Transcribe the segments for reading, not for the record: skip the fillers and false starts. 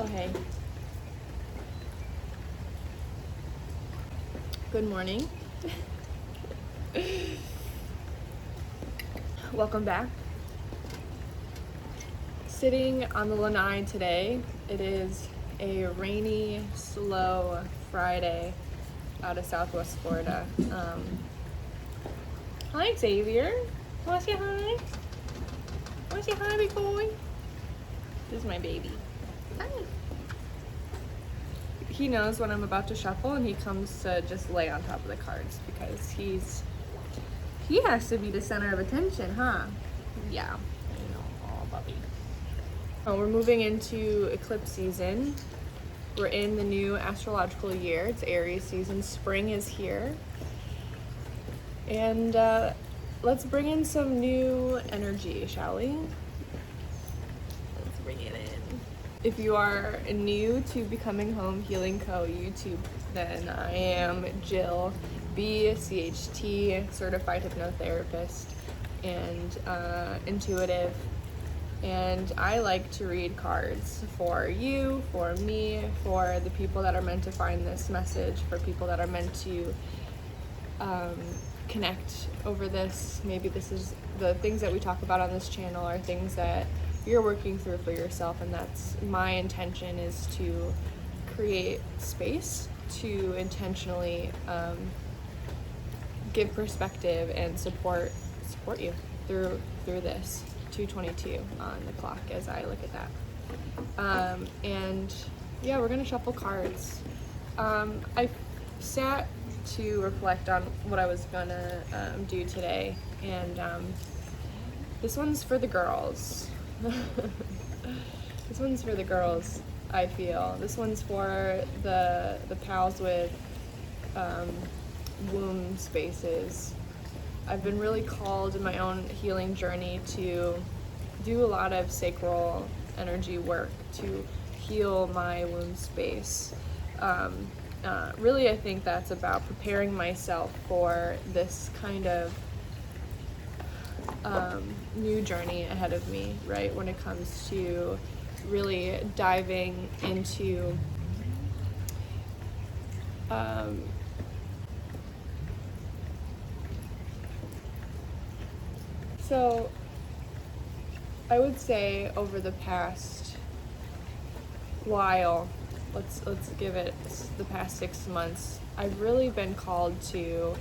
Oh, hey. Good morning. Welcome back. Sitting on the lanai today. It is a rainy, slow Friday out of Southwest Florida. Hi, Xavier. Wanna say hi? Wanna say hi, big boy? This is my baby. Hi. He knows when I'm about to shuffle, and he comes to just lay on top of the cards because he has to be the center of attention, huh? Yeah, I know. Oh, puppy. Oh, we're moving into eclipse season. We're in the new astrological year. It's Aries season. Spring is here. And let's bring in some new energy, shall we? Let's bring it in. If you are new to Becoming Home Healing Co. YouTube, then I am JillB, CHT, certified hypnotherapist and intuitive. And I like to read cards for you, for me, for the people that are meant to find this message, for people that are meant to connect over this. Maybe this is the things that we talk about on this channel are things that you're working through for yourself, and that's my intention, is to create space to intentionally give perspective and support you through this 2:22 on the clock as I look at that. And yeah, we're gonna shuffle cards. I sat to reflect on what I was gonna do today, and this one's for the girls. This one's for the girls, I feel. This one's for the pals with womb spaces. I've been really called in my own healing journey to do a lot of sacral energy work to heal my womb space. Really, I think that's about preparing myself for this kind of new journey ahead of me, right? When it comes to really diving into so I would say over the past while, let's give it the past 6 months, I've really been called to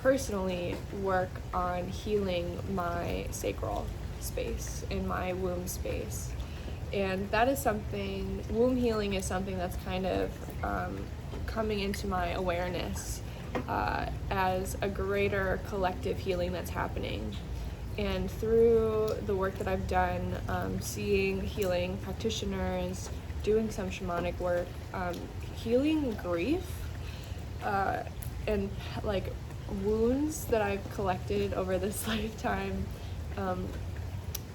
personally work on healing my sacral space and my womb space. And that is something, womb healing is something that's kind of coming into my awareness as a greater collective healing that's happening. And through the work that I've done, seeing healing practitioners, doing some shamanic work, healing grief, and like wounds that I've collected over this lifetime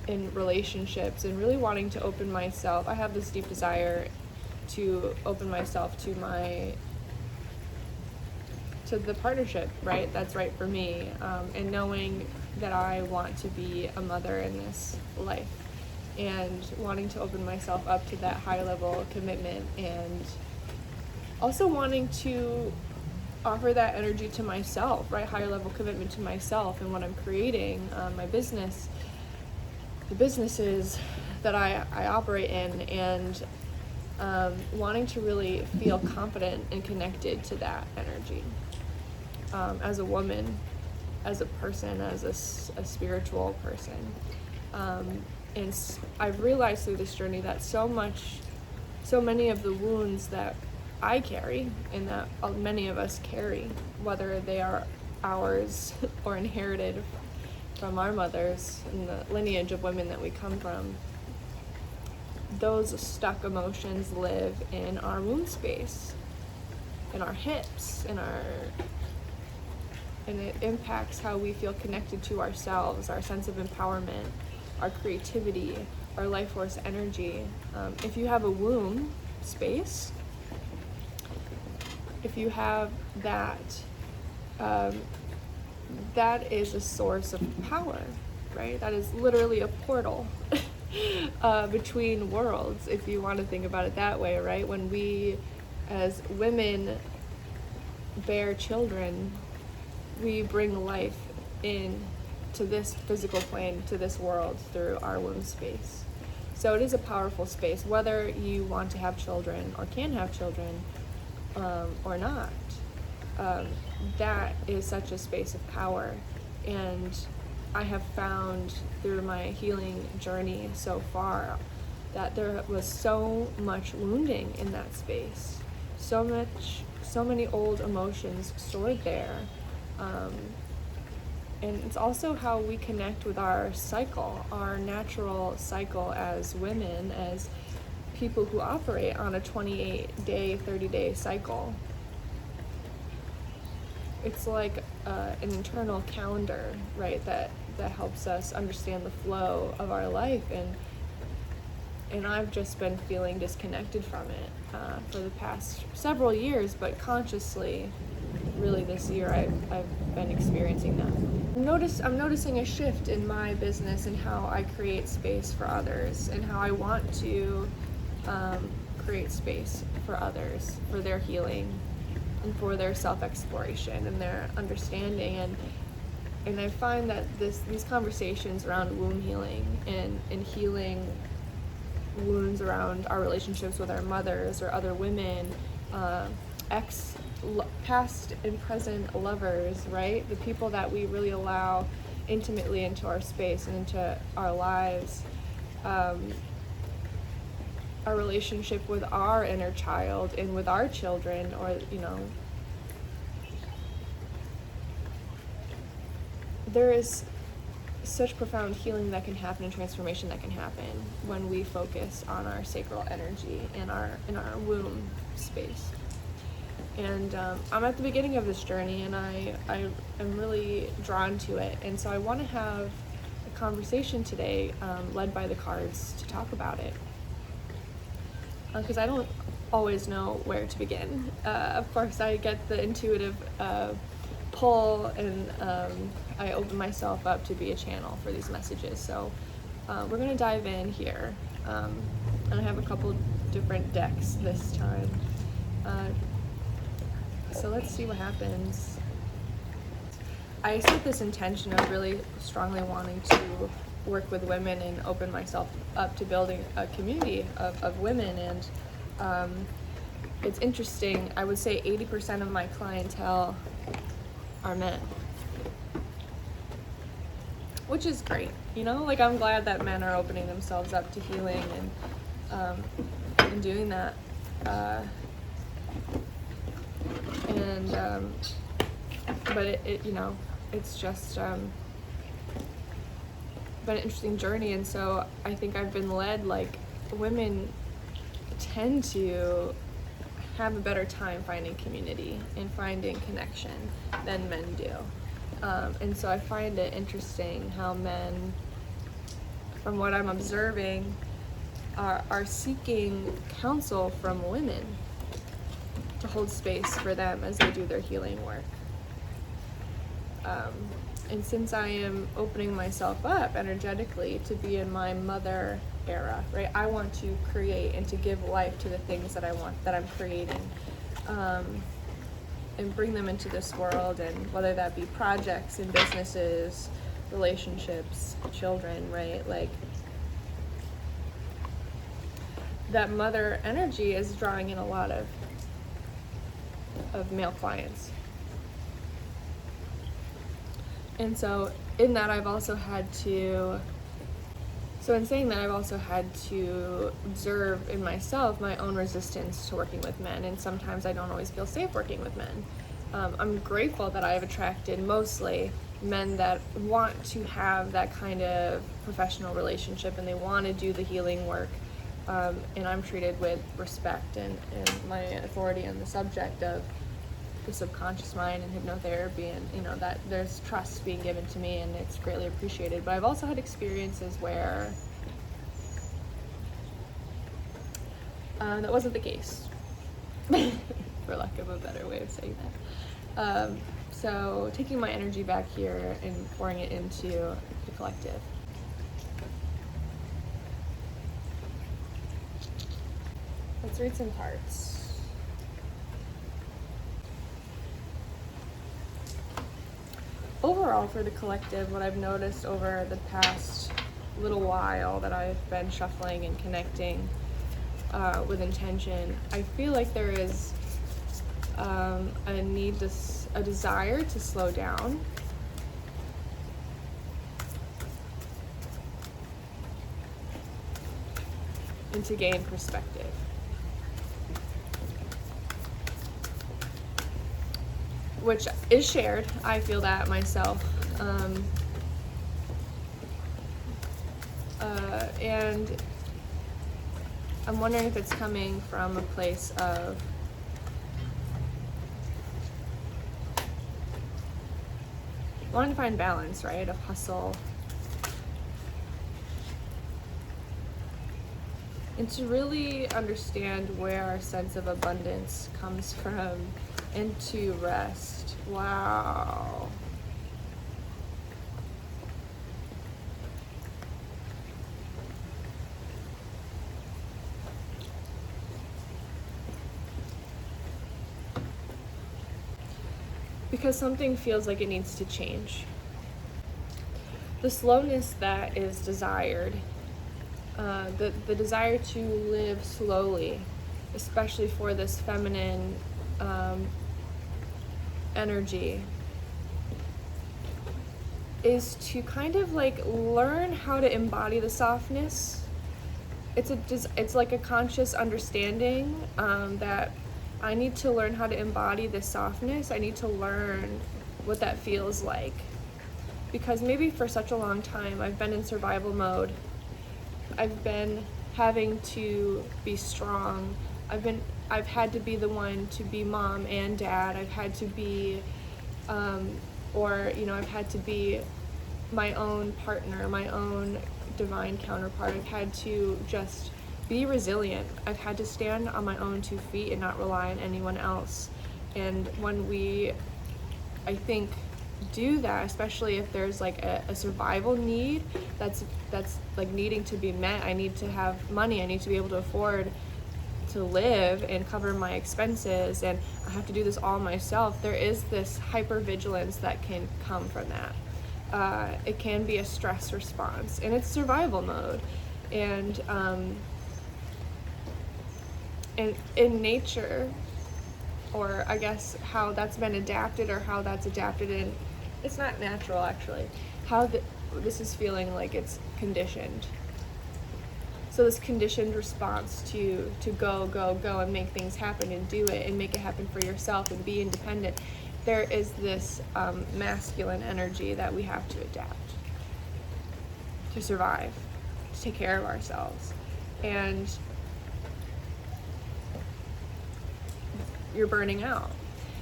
in relationships, and really wanting to open myself. I have this deep desire to open myself to the partnership, right? That's right for me, and knowing that I want to be a mother in this life, and wanting to open myself up to that high level commitment, and also wanting to offer that energy to myself, right? Higher level commitment to myself and what I'm creating, my business, the businesses that I operate in, and wanting to really feel confident and connected to that energy. As a woman, as a person, as a spiritual person. And I've realized through this journey that so many of the wounds that I carry, and that many of us carry, whether they are ours or inherited from our mothers and the lineage of women that we come from, those stuck emotions live in our womb space, in our hips, and it impacts how we feel connected to ourselves, our sense of empowerment, our creativity, our life force energy. If you have a womb space, if you have that, that is a source of power, right? That is literally a portal between worlds, if you want to think about it that way, right? When we, as women, bear children, we bring life in to this physical plane, to this world, through our womb space. So it is a powerful space, whether you want to have children or can have children or not. That is such a space of power. And I have found through my healing journey so far that there was so much wounding in that space, so many old emotions stored there. And it's also how we connect with our cycle, our natural cycle as women, as people who operate on a 28-day, 30-day cycle. It's like an internal calendar, right, that helps us understand the flow of our life. And I've just been feeling disconnected from it for the past several years, but consciously, really this year, I've been experiencing that. I'm noticing a shift in my business and how I create space for others, and how I want to create space for others, for their healing and for their self-exploration and their understanding. And I find that these conversations around womb healing and healing wounds around our relationships with our mothers or other women, past and present lovers, right? The people that we really allow intimately into our space and into our lives. Our relationship with our inner child and with our children, or, there is such profound healing that can happen and transformation that can happen when we focus on our sacral energy in our womb space. And I'm at the beginning of this journey, and I am really drawn to it. And so I want to have a conversation today, led by the cards, to talk about it. Because I don't always know where to begin. Of course, I get the intuitive pull, and I open myself up to be a channel for these messages. So we're going to dive in here. And I have a couple different decks this time. So let's see what happens. I set this intention of really strongly wanting to work with women and open myself up to building a community of women. And it's interesting, I would say 80% of my clientele are men, which is great. I'm glad that men are opening themselves up to healing and doing that. But it's just been an interesting journey. And so I think I've been led, women tend to have a better time finding community and finding connection than men do. And so I find it interesting how men, from what I'm observing, are seeking counsel from women to hold space for them as they do their healing work. And since I am opening myself up energetically to be in my mother era, right? I want to create and to give life to the things that I'm creating, and bring them into this world, and whether that be projects and businesses, relationships, children, right? That mother energy is drawing in a lot of male clients. And so in that, I've also had to observe in myself my own resistance to working with men, and sometimes I don't always feel safe working with men. I'm grateful that I've attracted mostly men that want to have that kind of professional relationship, and they want to do the healing work, and I'm treated with respect and my authority on the subject of the subconscious mind and hypnotherapy, and that there's trust being given to me, and it's greatly appreciated. But I've also had experiences where that wasn't the case, for lack of a better way of saying that. So taking my energy back here and pouring it into the collective. Let's read some cards. Overall, for the collective, what I've noticed over the past little while that I've been shuffling and connecting with intention, I feel like there is a desire to slow down. And to gain perspective. Which is shared. I feel that myself. And I'm wondering if it's coming from a place of wanting to find balance, right? Of hustle. And to really understand where our sense of abundance comes from, and to rest. Wow. Because something feels like it needs to change. The slowness that is desired, the desire to live slowly, especially for this feminine energy, is to kind of like learn how to embody the softness. It's like a conscious understanding that I need to learn how to embody this softness. I need to learn what that feels like, because maybe for such a long time I've been in survival mode. I've been having to be strong. I've had to be the one to be mom and dad. I've had to be, I've had to be my own partner, my own divine counterpart. I've had to just be resilient. I've had to stand on my own 2 feet and not rely on anyone else. And when we, I think, do that, especially if there's like a survival need that's like needing to be met. I need to have money. I need to be able to afford to live and cover my expenses, and I have to do this all myself. There is this hypervigilance that can come from that. It can be a stress response, and it's survival mode. And in nature, or I guess how that's been adapted, or how that's adapted in, it's not natural actually, how this is feeling like it's conditioned. So this conditioned response to go and make things happen and do it and make it happen for yourself and be independent, there is this masculine energy that we have to adapt to survive, to take care of ourselves. And you're burning out.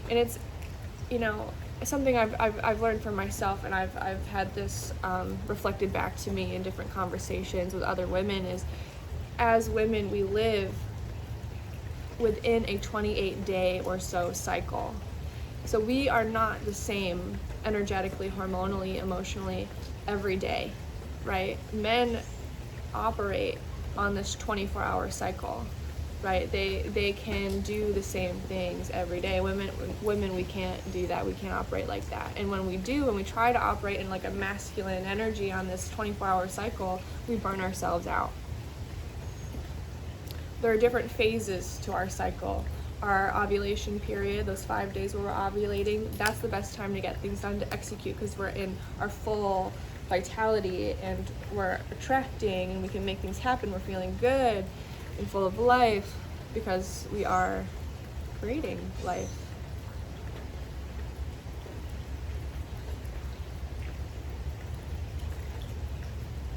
And it's, something I've learned for myself, and I've had this reflected back to me in different conversations with other women, is as women we live within a 28-day or so cycle. So we are not the same energetically, hormonally, emotionally every day, right? Men operate on this 24-hour cycle, right? They can do the same things every day. Women, we can't do that. We can't operate like that. And when we try to operate in like a masculine energy on this 24-hour cycle, we burn ourselves out. There are different phases to our cycle. Our ovulation period, those 5 days where we're ovulating, that's the best time to get things done, to execute, because we're in our full vitality and we're attracting and we can make things happen. We're feeling good and full of life because we are creating life.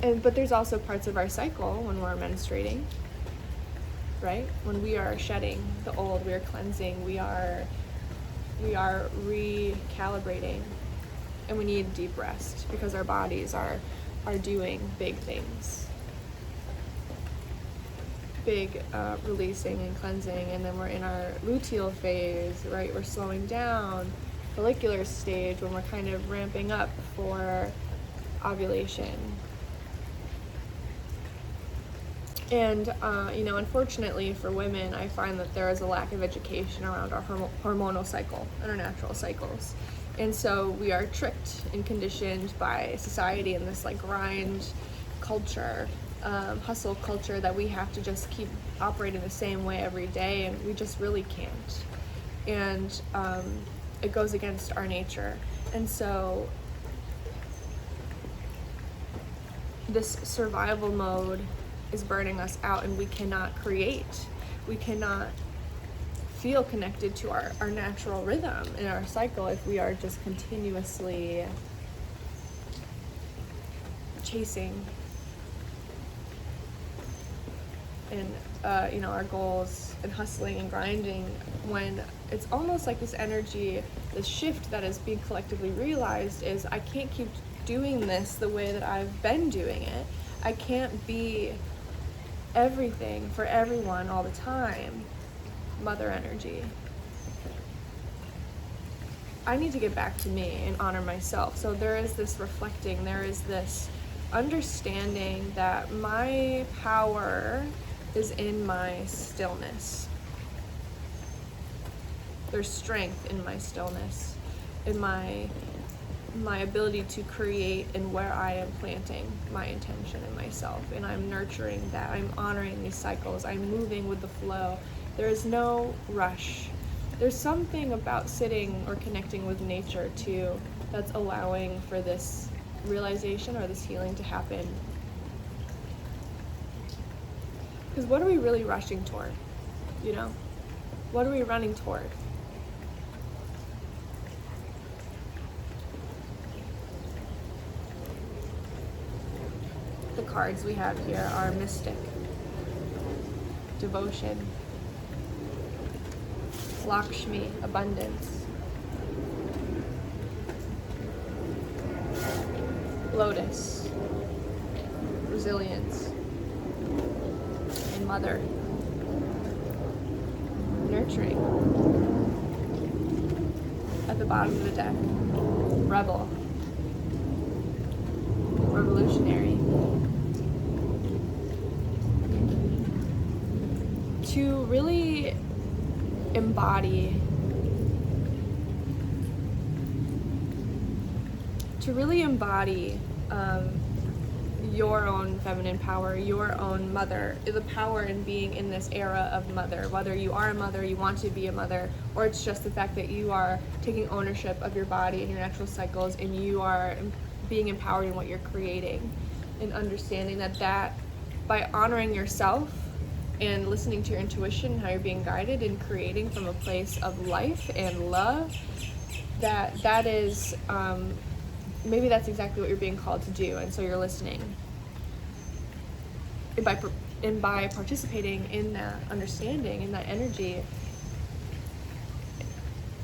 But there's also parts of our cycle when we're menstruating, right? When we are shedding the old, we are cleansing, we are recalibrating, and we need deep rest because our bodies are doing big things. Big releasing and cleansing, and then we're in our luteal phase, right? We're slowing down, follicular stage, when we're kind of ramping up for ovulation. And, unfortunately for women, I find that there is a lack of education around our hormonal cycle and our natural cycles. And so we are tricked and conditioned by society in this like grind culture, hustle culture, that we have to just keep operating the same way every day, and we just really can't. And it goes against our nature. And so this survival mode is burning us out, and we cannot create. We cannot feel connected to our natural rhythm and our cycle if we are just continuously chasing and our goals and hustling and grinding, when it's almost like this energy, this shift that is being collectively realized is, I can't keep doing this the way that I've been doing it. I can't be everything for everyone all the time. Mother energy. I need to get back to me and honor myself. So there is this reflecting, there is this understanding that my power is in my stillness. There's strength in my stillness, in my ability to create, and where I am planting my intention in myself, and I'm nurturing that. I'm honoring these cycles. I'm moving with the flow. There is no rush. There's something about sitting or connecting with nature too that's allowing for this realization or this healing to happen. Because what are we really rushing toward? What are we running toward? The cards we have here are mystic, devotion, Lakshmi, abundance, lotus, resilience, and mother, nurturing. At the bottom of the deck, rebel, revolutionary. To really embody, your own feminine power, your own mother, the power in being in this era of mother, whether you are a mother, you want to be a mother, or it's just the fact that you are taking ownership of your body and your natural cycles, and you are being empowered in what you're creating, and understanding that by honoring yourself and listening to your intuition, how you're being guided and creating from a place of life and love, that is maybe that's exactly what you're being called to do, and so you're listening. And by participating in that understanding, in that energy,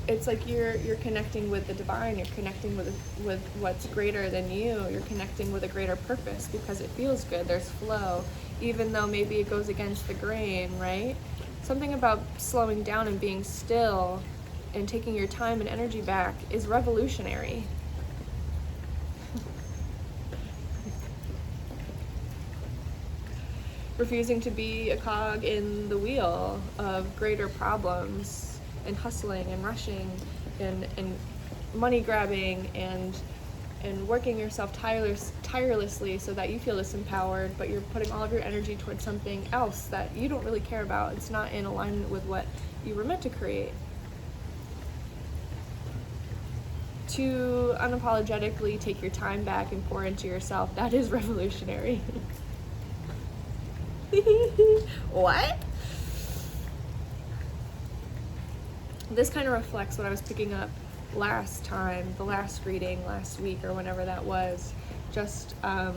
it's like you're connecting with the divine, you're connecting with what's greater than you, you're connecting with a greater purpose because it feels good, there's flow, even though maybe it goes against the grain, right? Something about slowing down and being still and taking your time and energy back is revolutionary. Refusing to be a cog in the wheel of greater problems and hustling and rushing and money grabbing and working yourself tirelessly so that you feel disempowered, but you're putting all of your energy towards something else that you don't really care about. It's not in alignment with what you were meant to create. To unapologetically take your time back and pour into yourself, that is revolutionary. What? This kind of reflects what I was picking up last time, the last reading last week or whenever that was, just how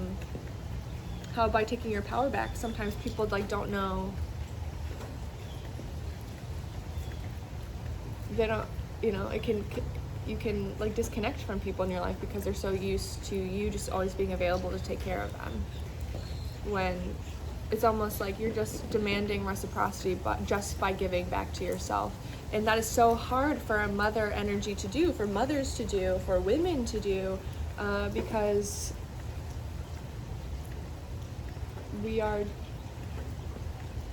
by taking your power back, sometimes people don't know, they don't, you can disconnect from people in your life because they're so used to you just always being available to take care of them, when it's almost like you're just demanding reciprocity but just by giving back to yourself. And that is so hard for a mother energy to do, for mothers to do, for women to do, because we are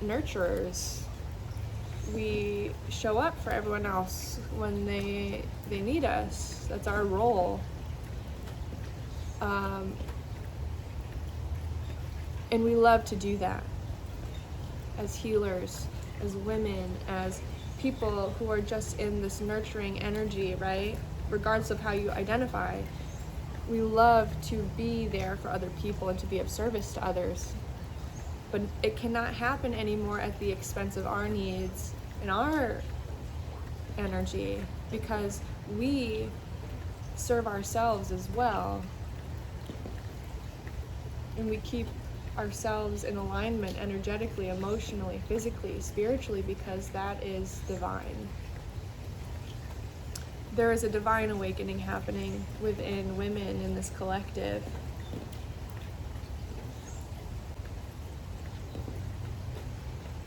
nurturers. We show up for everyone else when they need us. That's our role. And we love to do that as healers, as women, as people who are just in this nurturing energy, right? Regardless of how you identify, we love to be there for other people and to be of service to others. But it cannot happen anymore at the expense of our needs and our energy, because we serve ourselves as well. And we keep ourselves in alignment energetically, emotionally, physically, spiritually, because that is divine. There is a divine awakening happening within women in this collective.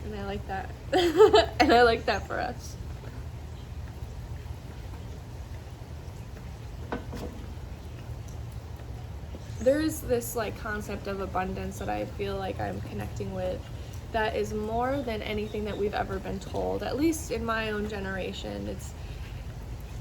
And I like that. And I like that for us. There's this like concept of abundance that I feel like I'm connecting with that is more than anything that we've ever been told, at least in my own generation. It's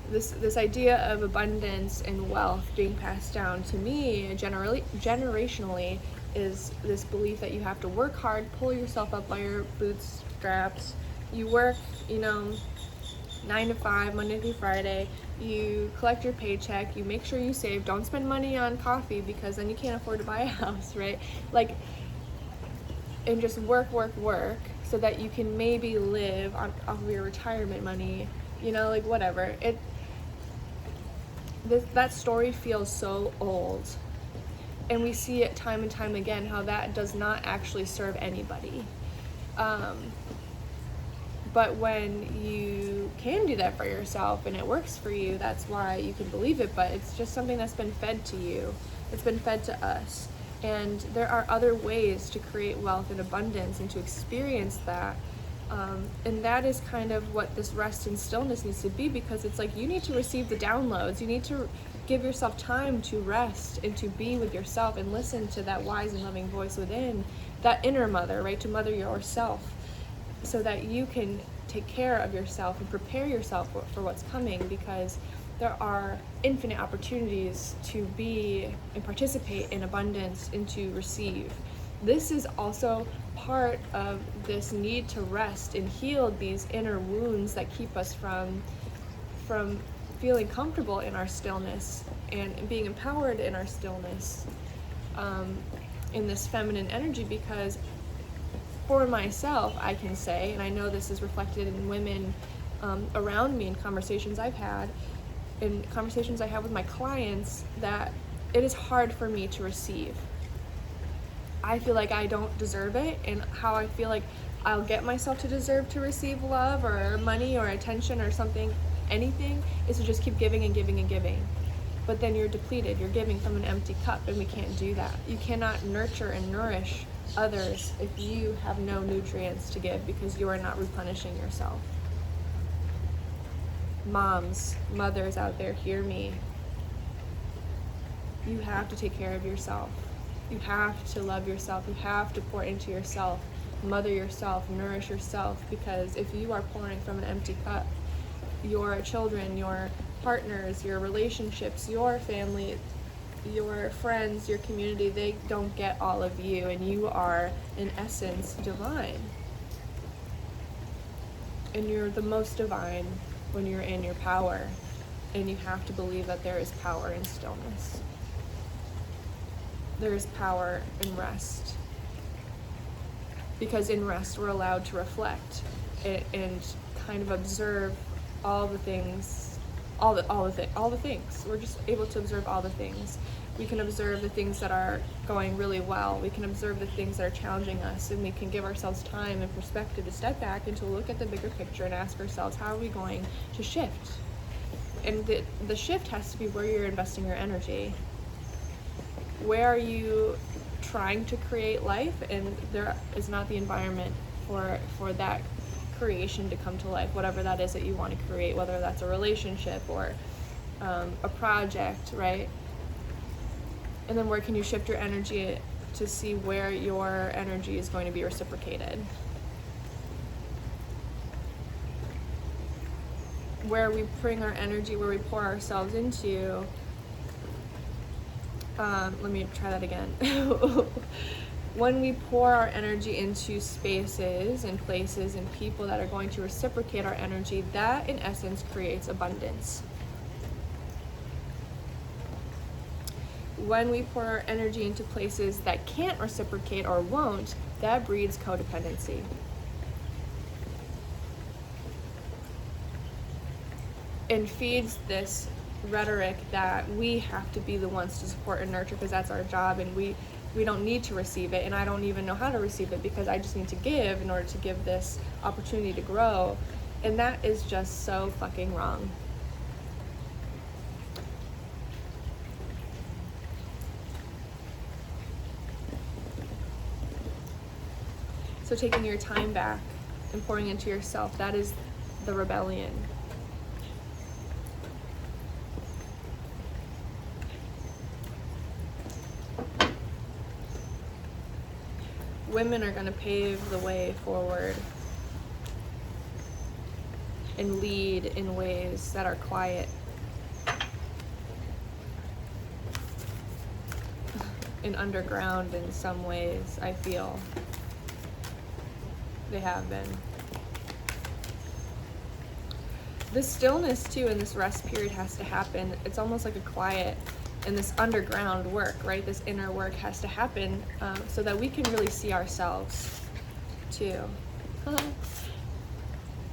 this idea of abundance and wealth being passed down to me generationally is this belief that you have to work hard, pull yourself up by your bootstraps. You work, 9 to 5, Monday through Friday. You collect your paycheck. You make sure you save. Don't spend money on coffee because then you can't afford to buy a house, right? And just work so that you can maybe live off of your retirement money, whatever. That story feels so old. And we see it time and time again, how that does not actually serve anybody. But when you can do that for yourself and it works for you, that's why you can believe it. But it's just something that's been fed to you. It's been fed to us. And there are other ways to create wealth and abundance and to experience that. And that is kind of what this rest and stillness needs to be, because it's like you need to receive the downloads. You need to give yourself time to rest and to be with yourself and listen to that wise and loving voice within, that inner mother, right? To mother yourself so that you can take care of yourself and prepare yourself for what's coming, because there are infinite opportunities to be and participate in abundance and to receive. This is also part of this need to rest and heal these inner wounds that keep us from feeling comfortable in our stillness and being empowered in our stillness, in this feminine energy. Because for myself, I can say, and I know this is reflected in women around me in conversations I've had, in conversations I have with my clients, that it is hard for me to receive. I feel like I don't deserve it, and how I feel like I'll get myself to deserve to receive love or money or attention or something, anything, is to just keep giving and giving and giving. But then you're depleted, you're giving from an empty cup, and we can't do that. You cannot nurture and nourish others if you have no nutrients to give, because you are not replenishing yourself. Mothers out there, hear me. You have to take care of yourself. You have to love yourself. You have to pour into yourself, mother yourself, nourish yourself, because if you are pouring from an empty cup, your children, your partners, your relationships, your family, your friends, your community, they don't get all of you, and you are, in essence, divine. And you're the most divine when you're in your power, and you have to believe that there is power in stillness. There is power in rest, because in rest we're allowed to reflect and kind of observe all the things, all the things. We're just able to observe all the things. We can observe the things that are going really well. We can observe the things that are challenging us, and we can give ourselves time and perspective to step back and to look at the bigger picture and ask ourselves, how are we going to shift? And the shift has to be where you're investing your energy. Where are you trying to create life, and there is not the environment for that creation to come to life, whatever that is that you want to create, whether that's a relationship or a project, right? And then where can you shift your energy to see where your energy is going to be reciprocated? where we bring our energy, where we pour ourselves into, let me try that again. When we pour our energy into spaces and places and people that are going to reciprocate our energy, that in essence creates abundance. When we pour our energy into places that can't reciprocate or won't, that breeds codependency. And feeds this rhetoric that we have to be the ones to support and nurture because that's our job, and we don't need to receive it, and I don't even know how to receive it because I just need to give in order to give this opportunity to grow. And that is just so fucking wrong. So taking your time back and pouring into yourself, that is the rebellion. Women are going to pave the way forward and lead in ways that are quiet and underground in some ways, I feel. They have been. This stillness too in this rest period has to happen. It's almost like a quiet and this underground work, right? This inner work has to happen so that we can really see ourselves too.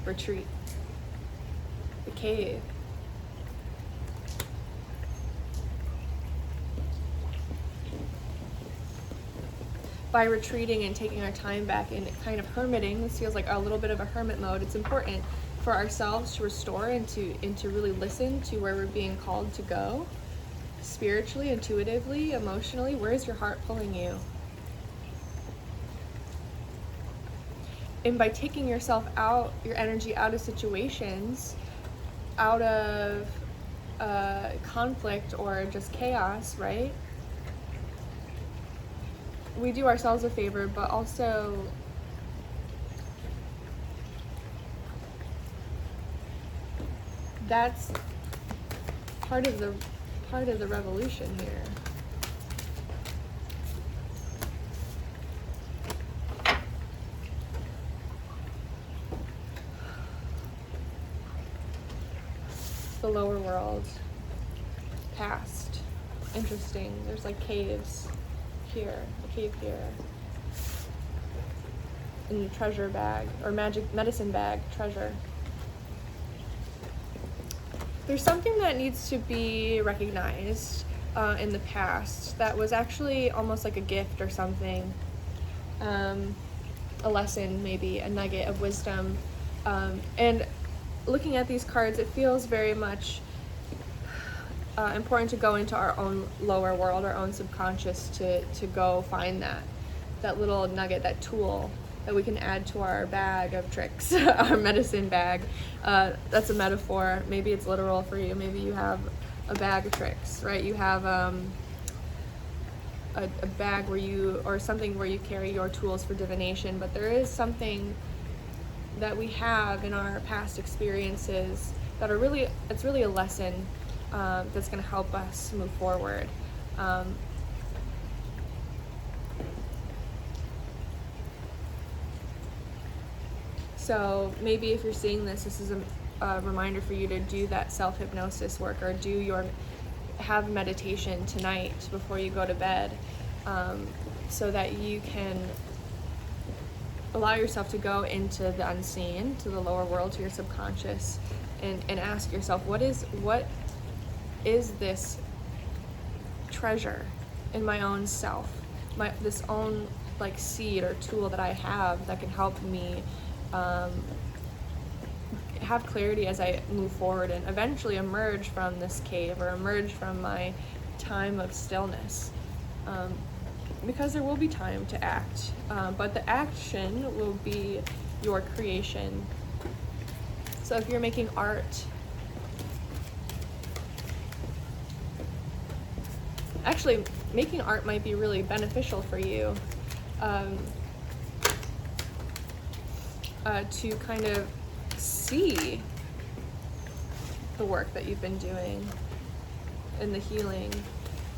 Retreat. The cave. By retreating and taking our time back and kind of hermiting, this feels like a little bit of a hermit mode. It's important for ourselves to restore and to really listen to where we're being called to go. Spiritually, intuitively, emotionally, where is your heart pulling you? And by taking yourself out, your energy out of situations, out of conflict or just chaos, right? We do ourselves a favor, but also that's part of the revolution here. The lower world, past, interesting. There's like caves here, a cave here, and treasure bag or magic medicine bag treasure. There's something that needs to be recognized in the past that was actually almost like a gift or something, a lesson, maybe a nugget of wisdom. And looking at these cards, it feels very much important to go into our own lower world, our own subconscious, to go find that little nugget, that tool that we can add to our bag of tricks, our medicine bag. That's a metaphor. Maybe it's literal for you. Maybe you have a bag of tricks, right? You have a bag where or something where you carry your tools for divination, but there is something that we have in our past experiences that it's really a lesson that's going to help us move forward. So maybe if you're seeing this is a reminder for you to do that self-hypnosis work, or have meditation tonight before you go to bed, so that you can allow yourself to go into the unseen, to the lower world, to your subconscious, and ask yourself, what is this treasure in my own self, this own like seed or tool that I have that can help me have clarity as I move forward and eventually emerge from this cave or emerge from my time of stillness. Because there will be time to act, but the action will be your creation. So if you're making art, actually making art might be really beneficial for you, to kind of see the work that you've been doing and the healing.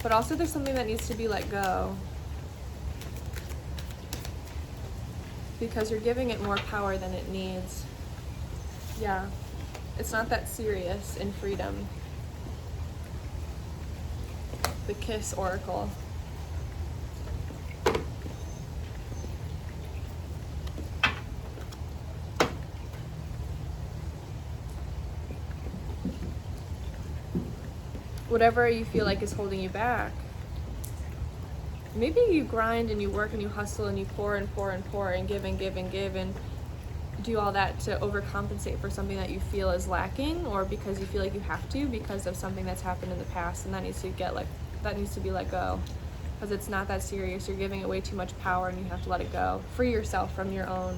But also there's something that needs to be let go, because you're giving it more power than it needs. Yeah, it's not that serious in freedom. The Kiss Oracle. Whatever you feel like is holding you back. Maybe you grind and you work and you hustle and you pour and pour and pour and give and give and give and do all that to overcompensate for something that you feel is lacking, or because you feel like you have to because of something that's happened in the past, and that needs to be let go, because it's not that serious. You're giving it way too much power and you have to let it go. Free yourself from your own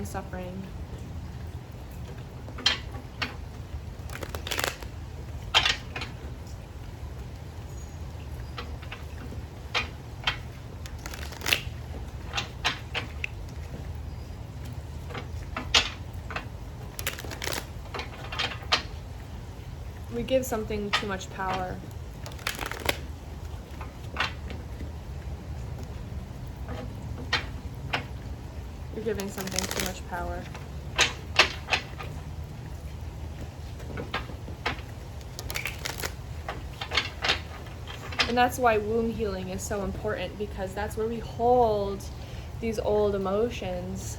suffering. We give something too much power. You're giving something too much power. And that's why womb healing is so important, because that's where we hold these old emotions.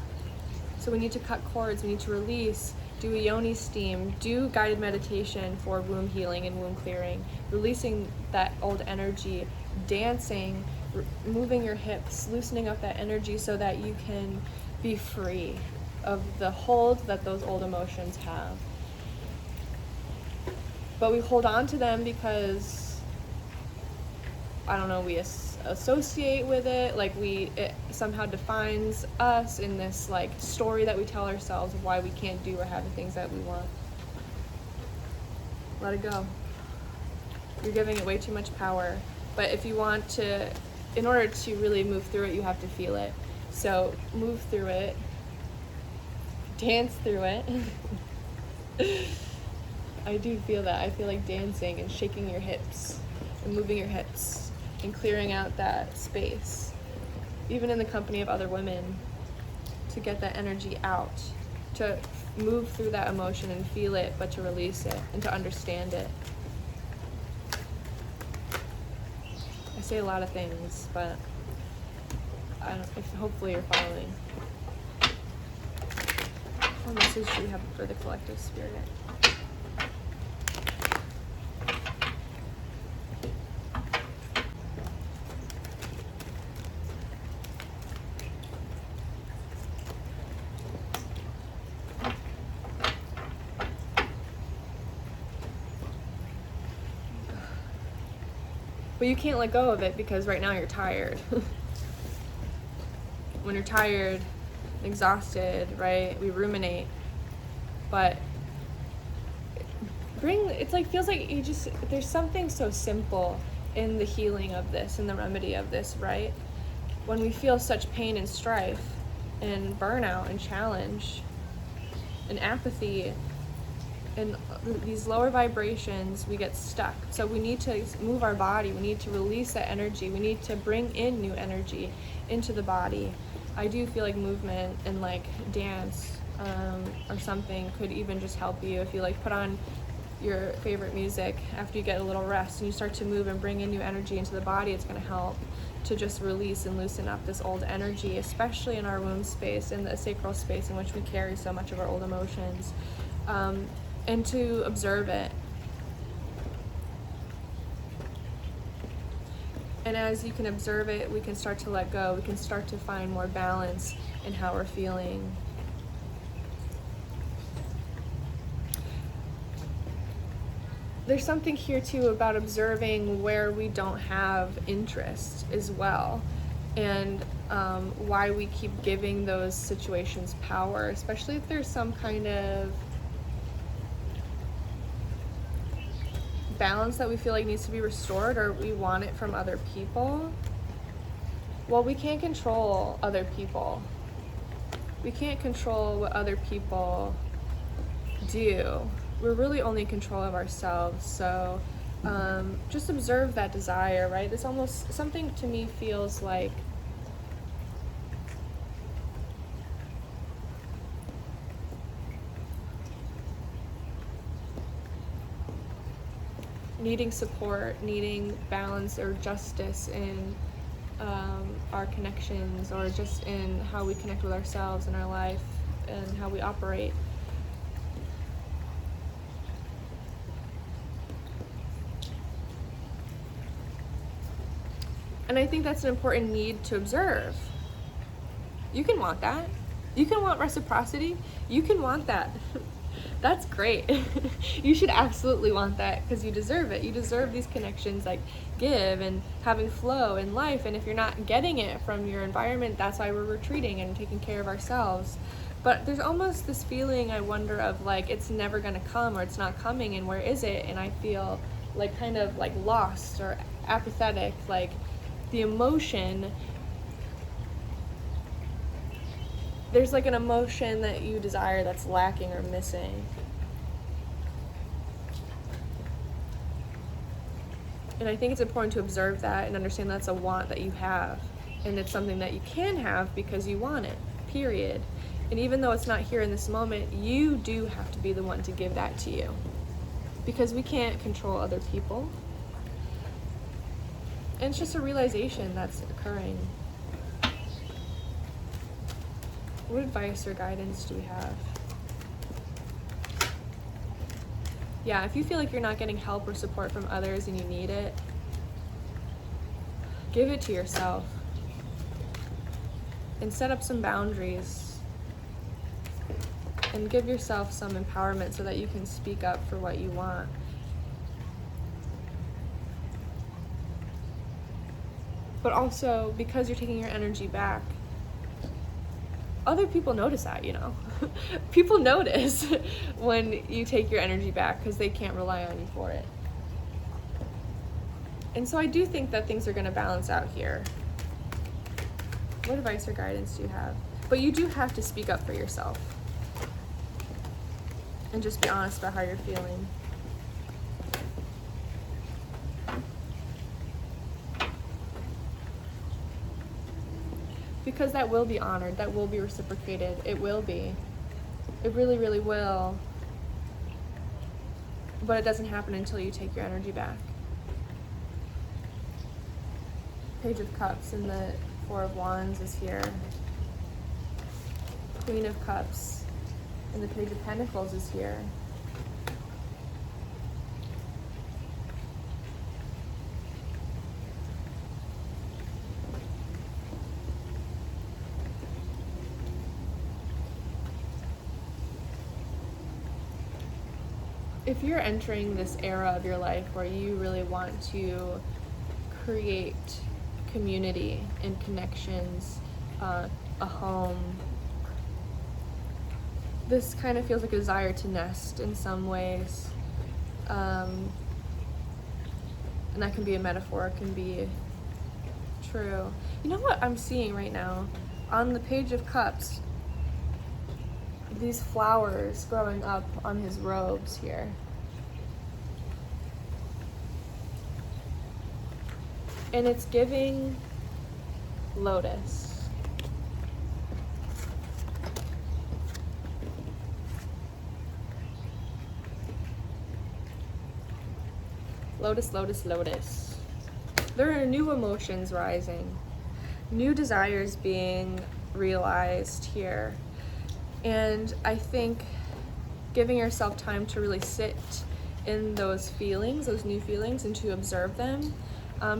So we need to cut cords, we need to release, do a yoni steam, do guided meditation for womb healing and womb clearing, releasing that old energy, dancing, moving your hips, loosening up that energy so that you can be free of the hold that those old emotions have. But we hold on to them because, I don't know, we associate with it, like it somehow defines us in this like story that we tell ourselves of why we can't do or have the things that we want. Let it go. You're giving it way too much power. But if you want to, in order to really move through it, you have to feel it. So move through it, dance through it. I do feel that. I feel like dancing and shaking your hips and moving your hips and clearing out that space, even in the company of other women, to get that energy out, to move through that emotion and feel it, but to release it and to understand it. I say a lot of things, but hopefully you're following. What message do you have for the collective spirit? But you can't let go of it because right now you're tired. When you're tired, exhausted, right, we ruminate. But feels like there's something so simple in the healing of this and the remedy of this, right? When we feel such pain and strife and burnout and challenge and apathy and these lower vibrations, we get stuck. So we need to move our body, we need to release that energy, we need to bring in new energy into the body. I do feel like movement and like dance or something could even just help you. If you like put on your favorite music after you get a little rest and you start to move and bring in new energy into the body, it's going to help to just release and loosen up this old energy, especially in our womb space, in the sacral space in which we carry so much of our old emotions, and to observe it. And as you can observe it, we can start to let go. We can start to find more balance in how we're feeling. There's something here too about observing where we don't have interest as well, and why we keep giving those situations power, especially if there's some kind of balance that we feel like needs to be restored, or we want it from other people. Well, we can't control other people. we can't control what other people do. We're really only in control of ourselves. So just observe that desire, right? This almost, something to me feels like needing support, needing balance or justice in our connections, or just in how we connect with ourselves in our life and how we operate. And I think that's an important need to observe. You can want that. You can want reciprocity. You can want that. That's great. You should absolutely want that because you deserve it. You deserve these connections, like give and having flow in life. And if you're not getting it from your environment, that's why we're retreating and taking care of ourselves. But there's almost this feeling, I wonder, of like it's never gonna come, or it's not coming, and where is it? And I feel like kind of like lost or apathetic, like the emotion. There's like an emotion that you desire that's lacking or missing. And I think it's important to observe that and understand that's a want that you have. And it's something that you can have because you want it, period. And even though it's not here in this moment, you do have to be the one to give that to you. Because we can't control other people. And it's just a realization that's occurring. What advice or guidance do we have? Yeah, if you feel like you're not getting help or support from others and you need it, give it to yourself. And set up some boundaries. And give yourself some empowerment so that you can speak up for what you want. But also, because you're taking your energy back, other people notice that, you know. People notice when you take your energy back because they can't rely on you for it. And so I do think that things are going to balance out here. What advice or guidance do you have? But you do have to speak up for yourself. And just be honest about how you're feeling. Because that will be honored, that will be reciprocated, it will be. It really, really will. But it doesn't happen until you take your energy back. Page of Cups and the Four of Wands is here. Queen of Cups and the Page of Pentacles is here. If you're entering this era of your life where you really want to create community and connections, a home, this kind of feels like a desire to nest in some ways. And that can be a metaphor, it can be true. You know what I'm seeing right now? On the Page of Cups, these flowers growing up on his robes here. And it's giving lotus. Lotus, lotus, lotus. There are new emotions rising, new desires being realized here. And I think giving yourself time to really sit in those feelings, those new feelings, and to observe them.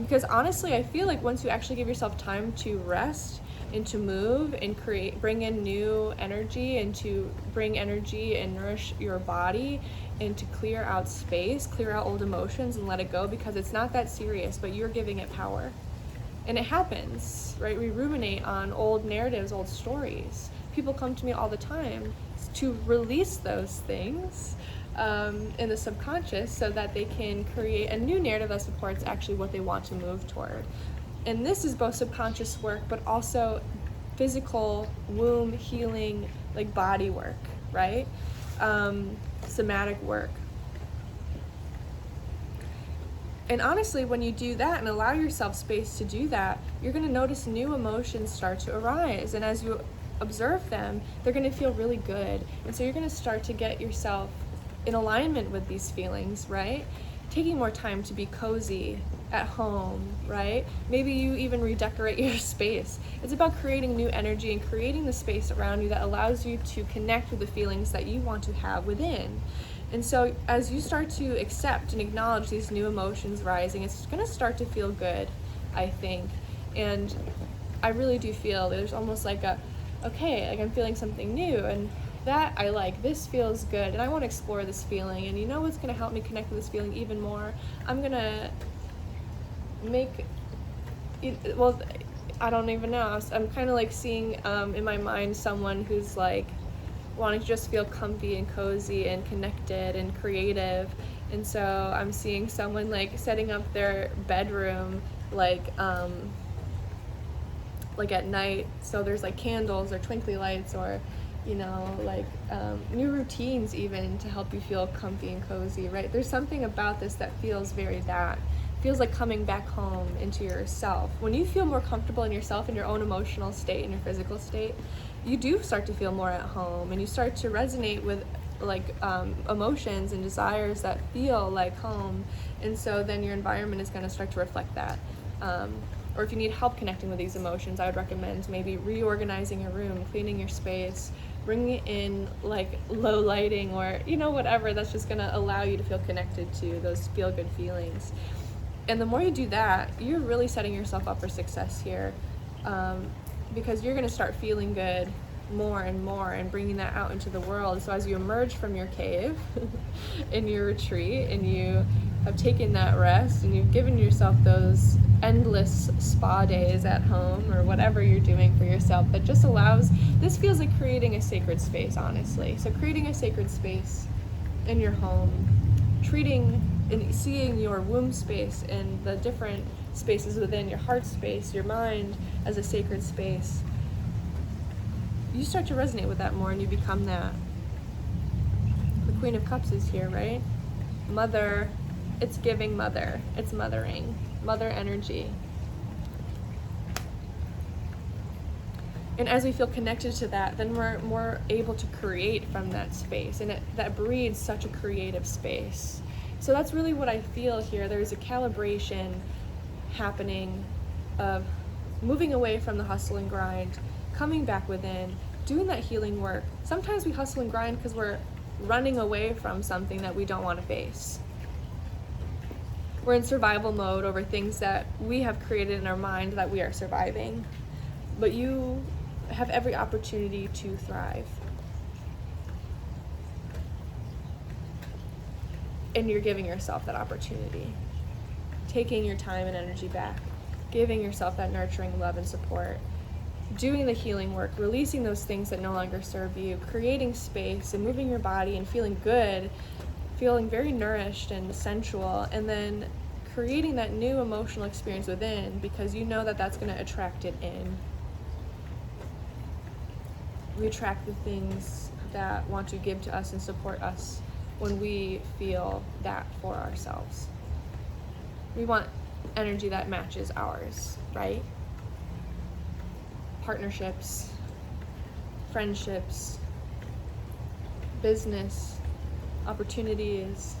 Because honestly, I feel like once you actually give yourself time to rest and to move and bring in new energy and to bring energy and nourish your body and to clear out space, clear out old emotions and let it go, because it's not that serious, but you're giving it power. And it happens, right? We ruminate on old narratives, old stories. People come to me all the time to release those things in the subconscious so that they can create a new narrative that supports actually what they want to move toward. And this is both subconscious work, but also physical womb healing, like body work, right? Somatic work. And honestly, when you do that and allow yourself space to do that, you're going to notice new emotions start to arise. And as you observe them, they're going to feel really good. And so you're going to start to get yourself in alignment with these feelings, right? Taking more time to be cozy at home, right? Maybe you even redecorate your space. It's about creating new energy and creating the space around you that allows you to connect with the feelings that you want to have within. And so as you start to accept and acknowledge these new emotions rising, it's going to start to feel good, I think. And I really do feel there's almost like okay, like I'm feeling something new, and that I like. This feels good, and I want to explore this feeling. And you know what's going to help me connect with this feeling even more? I'm going to well, I don't even know. I'm kind of like seeing in my mind someone who's like wanting to just feel comfy and cozy and connected and creative. And so I'm seeing someone like setting up their bedroom like at night, so there's like candles or twinkly lights, or you know, like new routines even to help you feel comfy and cozy, right? There's something about this that feels feels like coming back home into yourself. When you feel more comfortable in yourself, in your own emotional state, in your physical state, you do start to feel more at home, and you start to resonate with like emotions and desires that feel like home. And so then your environment is going to start to reflect that. Or if you need help connecting with these emotions, I would recommend maybe reorganizing your room, cleaning your space, bringing in like low lighting, or you know, whatever that's just going to allow you to feel connected to those feel good feelings. And the more you do that, you're really setting yourself up for success here, because you're going to start feeling good more and more and bringing that out into the world. So as you emerge from your cave in your retreat, and you have taken that rest, and you've given yourself those endless spa days at home or whatever you're doing for yourself, that just allows, this feels like creating a sacred space, honestly. So creating a sacred space in your home, treating and seeing your womb space and the different spaces within your heart space, your mind, as a sacred space, you start to resonate with that more, and you become that. The Queen of Cups is here, right? Mother, it's giving mother, it's mothering, mother energy. And as we feel connected to that, then we're more able to create from that space, and that breeds such a creative space. So that's really what I feel here. There's a calibration happening of moving away from the hustle and grind, coming back within, doing that healing work. Sometimes we hustle and grind because we're running away from something that we don't want to face. We're in survival mode over things that we have created in our mind that we are surviving. But you have every opportunity to thrive. And you're giving yourself that opportunity. Taking your time and energy back. Giving yourself that nurturing love and support. Doing the healing work. Releasing those things that no longer serve you. Creating space and moving your body and feeling good. Feeling very nourished and sensual. And then creating that new emotional experience within, because you know that that's going to attract it in. We attract the things that want to give to us and support us when we feel that for ourselves. We want energy that matches ours, right? Partnerships, friendships, business, opportunities,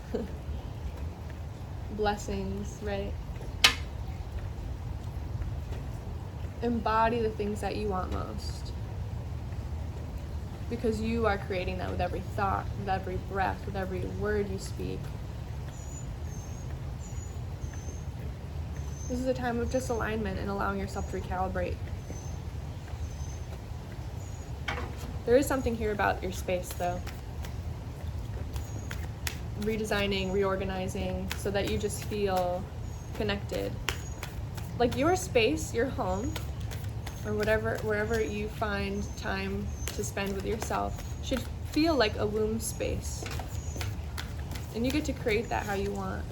blessings, right? Embody the things that you want most, because you are creating that with every thought, with every breath, with every word you speak. This is a time of just alignment and allowing yourself to recalibrate. There is something here about your space, though. Redesigning, reorganizing, so that you just feel connected. Like your space, your home, or wherever you find time to spend with yourself, should feel like a womb space. And you get to create that how you want.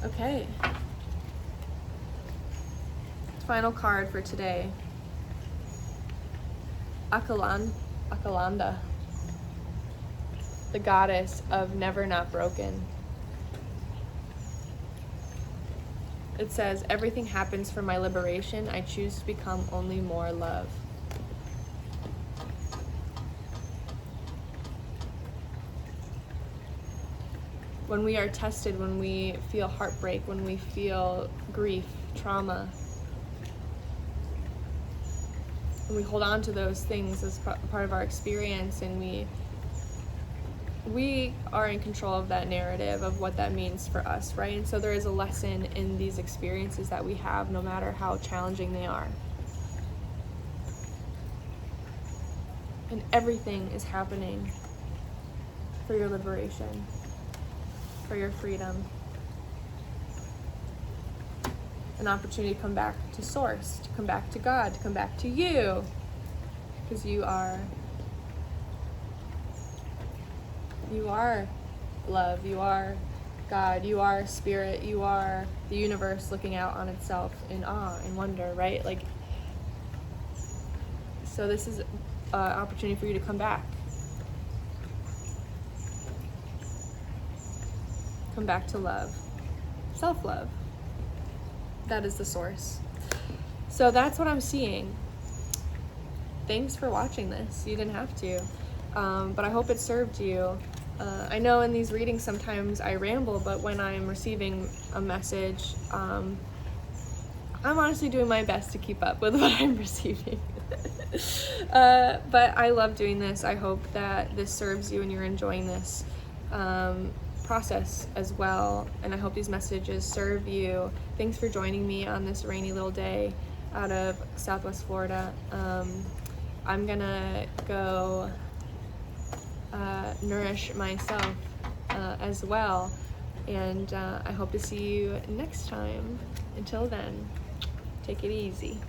Okay. Final card for today. Akalanda, the goddess of never not broken. It says, everything happens for my liberation. I choose to become only more love. When we are tested, when we feel heartbreak, when we feel grief, trauma, and we hold on to those things as part of our experience, and we are in control of that narrative of what that means for us, right? And so there is a lesson in these experiences that we have, no matter how challenging they are. And everything is happening for your liberation, for your freedom. An opportunity to come back to source, to come back to God, to come back to you, because you are love, you are God, you are spirit, you are the universe looking out on itself in awe and wonder, right? Like, so this is an opportunity for you to come back. Come back to love, self-love. That is the source. So that's what I'm seeing. Thanks for watching this. You didn't have to, but I hope it served you. I know in these readings sometimes I ramble, but when I'm receiving a message, I'm honestly doing my best to keep up with what I'm receiving. But I love doing this. I hope that this serves you and you're enjoying this process as well, and I hope these messages serve you. Thanks for joining me on this rainy little day out of Southwest Florida. I'm gonna go nourish myself as well, and I hope to see you next time. Until then, take it easy.